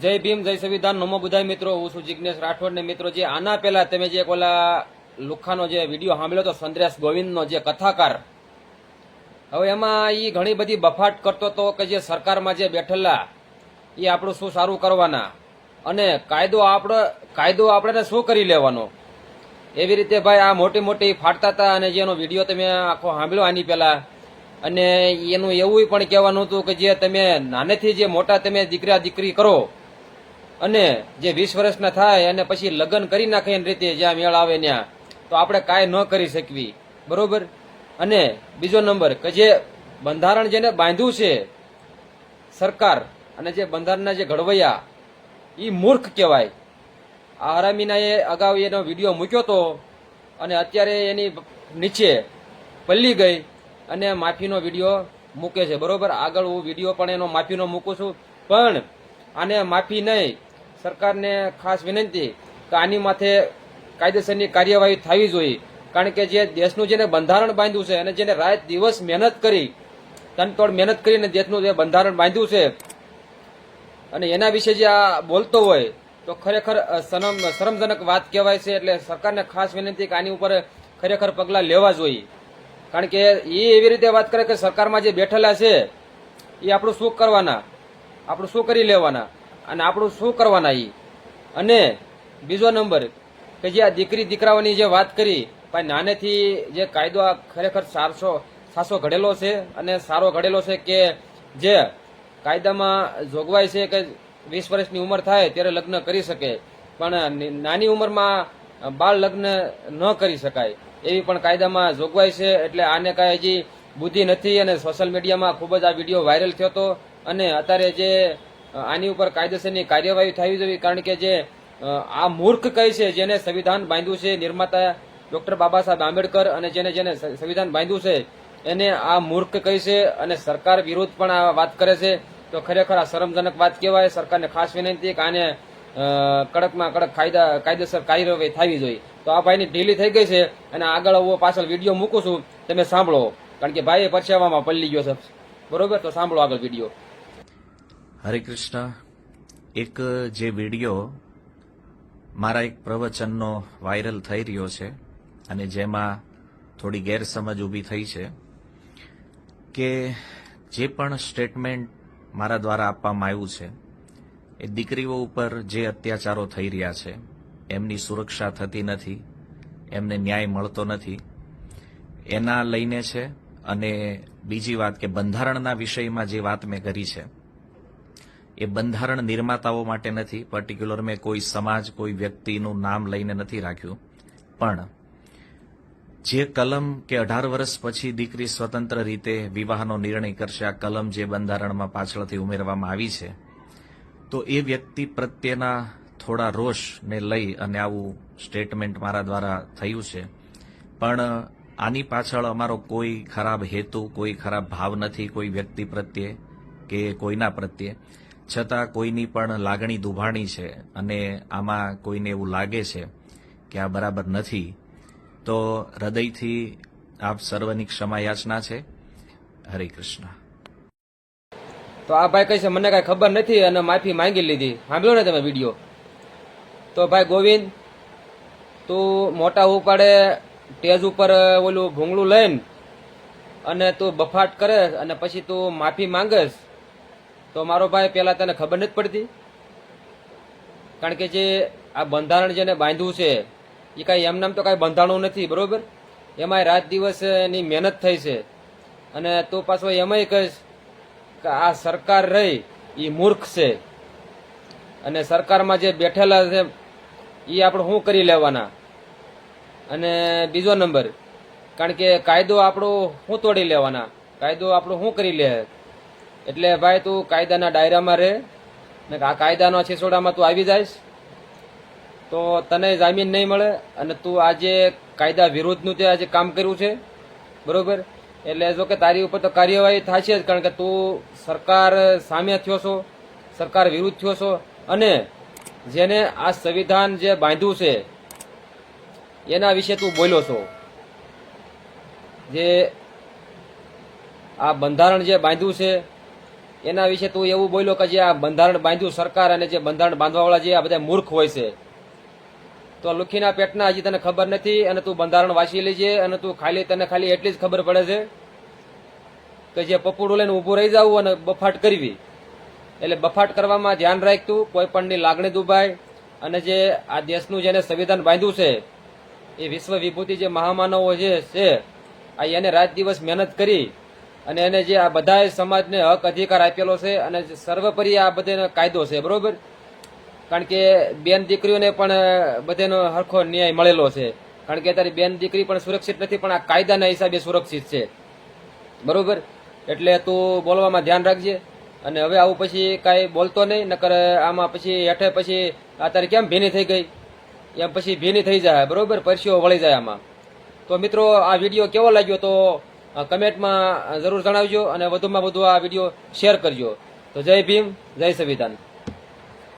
જય ભીમ, જય સંવિધાન, નમો બુધાય મિત્રો. હું છું જિગ્નેશ રાઠોડ ને મિત્રો, જે આના પહેલા તમે જે ઓલા લુખાનો જે વિડીયો સાંભળ્યો હતો, સંદ્રેશ ગોવિંદનો જે કથાકાર, હવે એમાં એ ઘણી બધી બફાટ કરતો હતો કે જે સરકારમાં જે બેઠેલા એ આપણું શું સારું કરવાના અને કાયદો આપણે શું કરી લેવાનો, એવી રીતે ભાઈ આ મોટી મોટી ફાટતા હતા. અને જેનો વિડીયો તમે આખો સાંભળ્યો આની પહેલા, અને એનું એવું પણ કહેવાનું હતું કે જે તમે નાનેથી જે મોટા તમે દીકરા દીકરી કરો અને જે 20 વર્ષના થાય અને પછી લગ્ન કરી નાખે એની રીતે જ્યાં મેળ આવે ત્યાં, તો આપણે કાંઈ ન કરી શકવી, બરોબર. અને બીજો નંબર કે જે બંધારણ જેને બાંધ્યું છે સરકાર અને જે બંધારણના જે ઘડવૈયા, એ મૂર્ખ કહેવાય. આ હરામીના એ અગાઉ એનો વિડીયો મૂક્યો હતો અને અત્યારે એની નીચે પલ્લી ગઈ અને માફીનો વિડીયો મૂકે છે, બરોબર. આગળ હું વિડીયો પણ એનો માફીનો મૂકું છું, પણ આને માફી નહીં. સરકારને ખાસ વિનંતી કે આની માથે કાયદેસરની કાર્યવાહી થવી જોઈએ, કારણ કે જે દેશનું જેને બંધારણ બાંધ્યું છે અને જેને રાત દિવસ મહેનત કરી, તનતોડ મહેનત કરીને દેશનું જે બંધારણ બાંધ્યું છે અને એના વિશે જે આ બોલતો હોય તો ખરેખર શરમજનક વાત કહેવાય છે. એટલે સરકારને ખાસ વિનંતી કે આની ઉપર ખરેખર પગલાં લેવા જોઈએ, કારણ કે એ એવી રીતે વાત કરે કે સરકારમાં જે બેઠેલા છે એ આપણું શું કરવાના, આપણું શું કરી લેવાના અને આપણું શું કરવાના એ. અને બીજો નંબર કે જે આ દીકરી દીકરાઓની જે વાત કરી, ભાઈ નાનેથી જે કાયદો આ ખરેખર સાસો ઘડેલો છે અને સારો ઘડેલો છે કે જે કાયદામાં જોગવાઈ છે કે 20 વર્ષની ઉંમર થાય ત્યારે લગ્ન કરી શકે, પણ નાની ઉંમરમાં બાળ લગ્ન ન કરી શકાય એવી પણ કાયદામાં જોગવાઈ છે. એટલે આને કાંઈ હજી બુદ્ધિ નથી અને સોશિયલ મીડિયામાં ખૂબ જ આ વિડીયો વાયરલ થયો હતો. અને અત્યારે જે આની ઉપર કાયદેસરની કાર્યવાહી થવી જોઈએ, કારણ કે જે આ મૂર્ખ કઈ છે, જેને સંવિધાન બાંધ્યું છે નિર્માતા ડોક્ટર બાબા સાહેબ આંબેડકર, અને જેને સંવિધાન બાંધ્યું છે એને આ મૂર્ખ કઈ છે અને સરકાર વિરુદ્ધ પણ આ વાત કરે છે, તો ખરેખર આ શરમજનક વાત કહેવાય. સરકારને ખાસ વિનંતી કે આને કડકમાં કડક કાયદેસર કાર્યવાહી થવી જોઈએ. તો આ ભાઈની ઢીલી થઈ ગઈ છે અને આગળ હું પાછળ વિડીયો મૂકું છું, તમે સાંભળો, કારણ કે ભાઈ પરસેવામાં પલ્લી ગયો છે, બરોબર. તો સાંભળો આગળ વિડીયો. હરે કૃષ્ણ. એક જે વિડીયો મારા એક પ્રવચનનો વાયરલ થઈ રહ્યો છે અને જેમાં થોડી ગેરસમજ ઊભી થઈ છે કે જે પણ સ્ટેટમેન્ટ મારા દ્વારા આપવામાં આવ્યું છે એ દીકરીઓ ઉપર જે અત્યાચારો થઈ રહ્યા છે એમની સુરક્ષા થતી નથી, એમને ન્યાય મળતો નથી, એના લઈને છે. અને બીજી વાત કે બંધારણના વિષયમાં જે વાત મેં કરી છે એ બંધારણ નિર્માતાઓ માટે નથી, પર્ટિક્યુલર મેં કોઈ સમાજ કોઈ વ્યક્તિનું નામ લઈને નથી રાખ્યું, પણ જે કલમ કે 18 વર્ષ પછી દીકરી સ્વતંત્ર રીતે વિવાહનો નિર્ણય કરશે, આ કલમ જે બંધારણમાં પાછળથી ઉમેરવામાં આવી છે, તો એ વ્યક્તિ પ્રત્યેના થોડા રોષને લઈ અને આવું સ્ટેટમેન્ટ મારા દ્વારા થયું છે. પણ આની પાછળ અમારો કોઈ ખરાબ હેતુ, કોઈ ખરાબ ભાવ નથી કોઈ વ્યક્તિ પ્રત્યે કે કોઈના પ્રત્યે. છતાં કોઈની પણ લાગણી દુભાણી છે અને આમાં કોઈને એવું લાગે છે કે આ બરાબર નથી, તો હૃદયથી આપ સર્વની ક્ષમા યાચના છે. હરે કૃષ્ણ. તો આ ભાઈ કહે છે મને કાંઈ ખબર નથી અને માફી માંગી લીધી. સાંભળ્યો ને તમે વિડીયો? તો ભાઈ ગોવિંદ, તું મોટા ઉપાડે સ્ટેજ ઉપર ઓલું ભૂંગળું લઈને અને તું બફાટ કરે અને પછી તું માફી માંગેશ, તો મારો ભાઈ પેલા તને ખબર નથી પડતી? કારણ કે જે આ બંધારણ જેને બાંધ્યું છે એ કાંઈ એમનામ તો કાંઈ બંધાણું નથી, બરોબર. એમાંય રાત દિવસની મહેનત થઈ છે અને તું પાછો એમાંય કહીશ કે આ સરકાર રહી એ મૂર્ખ છે અને સરકારમાં જે બેઠેલા છે એ આપણે શું કરી લેવાના. અને બીજો નંબર, કારણ કે કાયદો આપણો શું તોડી લેવાના, કાયદો આપણો શું કરી લે. એટલે ભાઈ તું કાયદાના દાયરામાં રહે ને આ કાયદાનો છીસોડામાં તું આવી જઈશ તો તને જામીન નહીં મળે અને તું આજે કાયદા વિરુદ્ધનું તે આજે કામ કર્યું છે, બરોબર. એટલે જો કે તારી ઉપર તો કાર્યવાહી થશે જ, કારણ કે તું સરકાર સામે થયો છો, સરકાર વિરુદ્ધ થયો છો અને જેને આ સંવિધાન જે બાંધ્યું છે એના વિશે તું બોલ્યો છો. જે આ બંધારણ જે બાંધ્યું છે એના વિશે તું એવું બોલ્યો કે જે આ બંધારણ બાંધ્યું સરકાર અને જે બંધારણ બાંધવાવાળા જે આ બધા મૂર્ખ હોય છે, તો લુખીના પેટના હજી તને ખબર નથી અને તું બંધારણ વાંચી લેજે અને તું તને ખાલી એટલી જ ખબર પડે છે કે જે પપુડું લઈને ઊભું રહી જવું અને બફાટ કરવી. એટલે બફાટ કરવામાં ધ્યાન રાખતું, કોઈ પણની લાગણી દુભાય અને જે આ દેશનું જેને સંવિધાન બાંધ્યું છે એ વિશ્વ વિભૂતિ જે મહામાનવો જે છે આ એને રાત દિવસ મહેનત કરી અને એને જે આ બધા સમાજને હક અધિકાર આપેલો છે અને સર્વોપરી આ બધેનો કાયદો છે, બરોબર. કારણ કે બેન દીકરીઓને પણ બધેનો હરખો ન્યાય મળેલો છે. કારણ કે તારી બેન દીકરી પણ સુરક્ષિત નથી, પણ આ કાયદાના હિસાબે સુરક્ષિત છે, બરોબર. એટલે તું બોલવામાં ધ્યાન રાખજે અને હવે આવું પછી કાંઈ બોલતો નહીં, નકર આમાં પછી હેઠે પછી આ તારી કેમ ભીની થઈ ગઈ એમ પછી ભીની થઈ જાય, બરોબર, પરસીઓ વળી જાય આમાં. તો મિત્રો આ વિડીયો કેવો લાગ્યો તો કમેન્ટમાં જરૂર જણાવજો અને વધુમાં વધુ આ વિડીયો શેર કરજો. તો જય ભીમ, જય સંવિધાન.